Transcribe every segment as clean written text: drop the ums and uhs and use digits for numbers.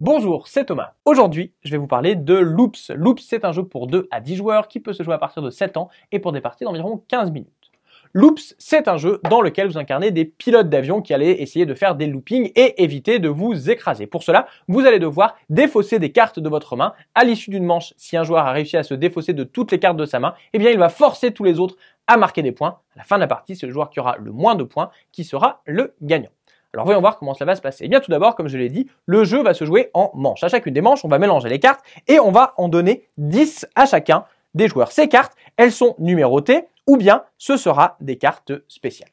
Bonjour, c'est Thomas. Aujourd'hui, je vais vous parler de Loops. Loops, c'est un jeu pour 2 à 10 joueurs qui peut se jouer à partir de 7 ans et pour des parties d'environ 15 minutes. Loops, c'est un jeu dans lequel vous incarnez des pilotes d'avion qui allaient essayer de faire des loopings et éviter de vous écraser. Pour cela, vous allez devoir défausser des cartes de votre main. À l'issue d'une manche, si un joueur a réussi à se défausser de toutes les cartes de sa main, eh bien il va forcer tous les autres à marquer des points. À la fin de la partie, c'est le joueur qui aura le moins de points qui sera le gagnant. Alors voyons voir comment cela va se passer. Eh bien tout d'abord, comme je l'ai dit, le jeu va se jouer en manches. À chacune des manches, on va mélanger les cartes et on va en donner 10 à chacun des joueurs. Ces cartes, elles sont numérotées ou bien ce sera des cartes spéciales.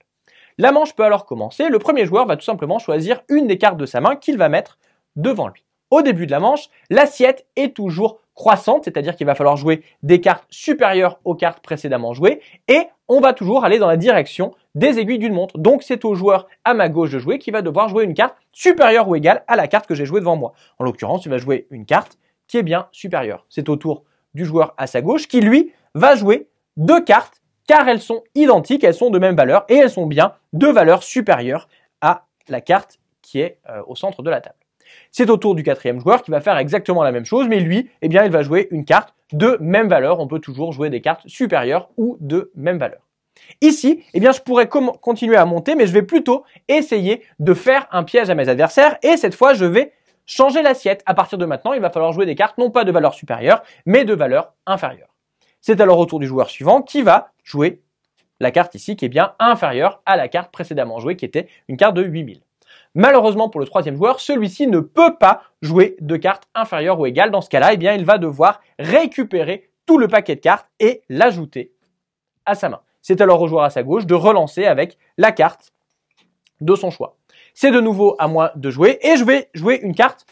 La manche peut alors commencer. Le premier joueur va tout simplement choisir une des cartes de sa main qu'il va mettre devant lui. Au début de la manche, l'assiette est toujours croissante, c'est-à-dire qu'il va falloir jouer des cartes supérieures aux cartes précédemment jouées et on va toujours aller dans la direction des aiguilles d'une montre. Donc c'est au joueur à ma gauche de jouer qui va devoir jouer une carte supérieure ou égale à la carte que j'ai jouée devant moi. En l'occurrence, il va jouer une carte qui est bien supérieure. C'est au tour du joueur à sa gauche qui, lui, va jouer deux cartes car elles sont identiques, elles sont de même valeur et elles sont bien de valeur supérieure à la carte qui est au centre de la table. C'est au tour du quatrième joueur qui va faire exactement la même chose, mais lui, eh bien, il va jouer une carte de même valeur. On peut toujours jouer des cartes supérieures ou de même valeur. Ici, eh bien, je pourrais continuer à monter, mais je vais plutôt essayer de faire un piège à mes adversaires et cette fois, je vais changer l'assiette. À partir de maintenant, il va falloir jouer des cartes non pas de valeur supérieure, mais de valeur inférieure. C'est alors au tour du joueur suivant qui va jouer la carte ici qui est bien inférieure à la carte précédemment jouée qui était une carte de 8000. Malheureusement pour le troisième joueur, celui-ci ne peut pas jouer de cartes inférieures ou égales. Dans ce cas-là, eh bien, il va devoir récupérer tout le paquet de cartes et l'ajouter à sa main. C'est alors au joueur à sa gauche de relancer avec la carte de son choix. C'est de nouveau à moi de jouer et je vais jouer une carte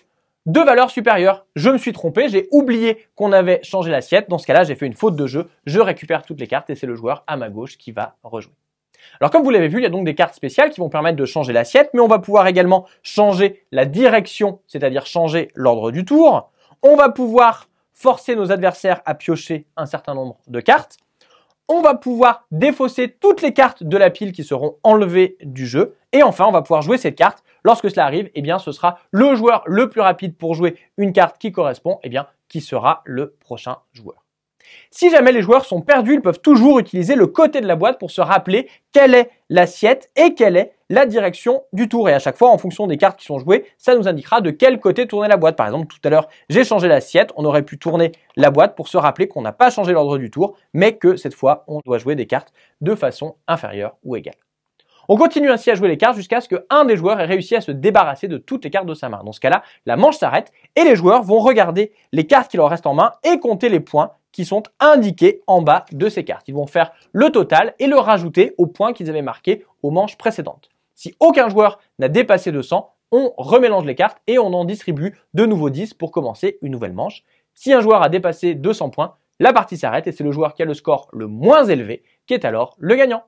de valeur supérieure. Je me suis trompé, j'ai oublié qu'on avait changé l'assiette. Dans ce cas-là, j'ai fait une faute de jeu. Je récupère toutes les cartes et c'est le joueur à ma gauche qui va rejouer. Alors comme vous l'avez vu, il y a donc des cartes spéciales qui vont permettre de changer l'assiette, mais on va pouvoir également changer la direction, c'est-à-dire changer l'ordre du tour. On va pouvoir forcer nos adversaires à piocher un certain nombre de cartes. On va pouvoir défausser toutes les cartes de la pile qui seront enlevées du jeu. Et enfin, on va pouvoir jouer cette carte. Lorsque cela arrive, eh bien, ce sera le joueur le plus rapide pour jouer une carte qui correspond, eh bien, qui sera le prochain joueur. Si jamais les joueurs sont perdus, ils peuvent toujours utiliser le côté de la boîte pour se rappeler quelle est l'assiette et quelle est la direction du tour. Et à chaque fois, en fonction des cartes qui sont jouées, ça nous indiquera de quel côté tourner la boîte. Par exemple, tout à l'heure, j'ai changé l'assiette. On aurait pu tourner la boîte pour se rappeler qu'on n'a pas changé l'ordre du tour, mais que cette fois, on doit jouer des cartes de façon inférieure ou égale. On continue ainsi à jouer les cartes jusqu'à ce qu'un des joueurs ait réussi à se débarrasser de toutes les cartes de sa main. Dans ce cas-là, la manche s'arrête et les joueurs vont regarder les cartes qui leur restent en main et compter les points qui sont indiqués en bas de ces cartes. Ils vont faire le total et le rajouter aux points qu'ils avaient marqués aux manches précédentes. Si aucun joueur n'a dépassé 200, on remélange les cartes et on en distribue de nouveau 10 pour commencer une nouvelle manche. Si un joueur a dépassé 200 points, la partie s'arrête et c'est le joueur qui a le score le moins élevé qui est alors le gagnant.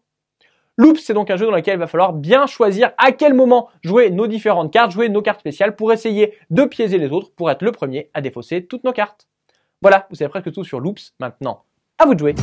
Loops, c'est donc un jeu dans lequel il va falloir bien choisir à quel moment jouer nos différentes cartes, jouer nos cartes spéciales pour essayer de piéger les autres pour être le premier à défausser toutes nos cartes. Voilà, vous savez presque tout sur Loops. Maintenant, à vous de jouer.